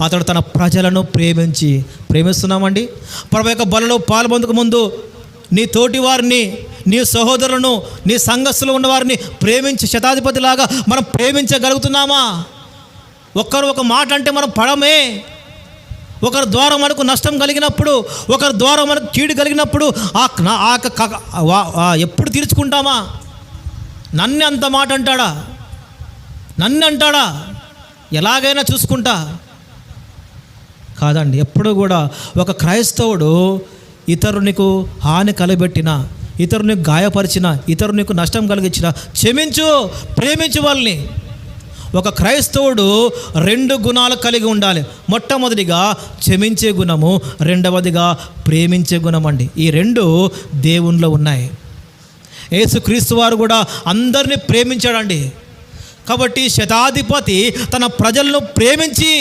అతడు తన ప్రజలను ప్రేమిస్తున్నామండి. ప్రభు యొక్క బలలో పాల్పొందక ముందు నీ తోటి వారిని, నీ సహోదరులను, నీ సంఘస్థులు ఉన్నవారిని ప్రేమించి శతాధిపతిలాగా మనం ప్రేమించగలుగుతున్నామా? ఒక్కరు ఒక మాట అంటే మనం పడమే. ఒకరి ద్వారా మనకు నష్టం కలిగినప్పుడు, ఒకరి ద్వారా మనకు కీడు కలిగినప్పుడు ఎప్పుడు తీర్చుకుంటామా? నన్ను అంత మాట అంటాడా? నన్ను అంటాడా? ఎలాగైనా చూసుకుంటా కాదండి. ఎప్పుడు కూడా ఒక క్రైస్తవుడు ఇతరునికి హాని కలబెట్టిన, ఇతరునికి గాయపరిచిన, ఇతరునికి నష్టం కలిగించిన క్షమించు, ప్రేమించు వాళ్ళని. ఒక క్రైస్తవుడు 2 గుణాలు కలిగి ఉండాలి. మొట్టమొదటిగా క్షమించే గుణము, రెండవదిగా ప్రేమించే గుణం అండి. ఈ 2 దేవునిలో ఉన్నాయి. యేసుక్రీస్తు వారు కూడా అందరినీ ప్రేమించాడండి. కాబట్టి శతాధిపతి తన ప్రజలను ప్రేమించి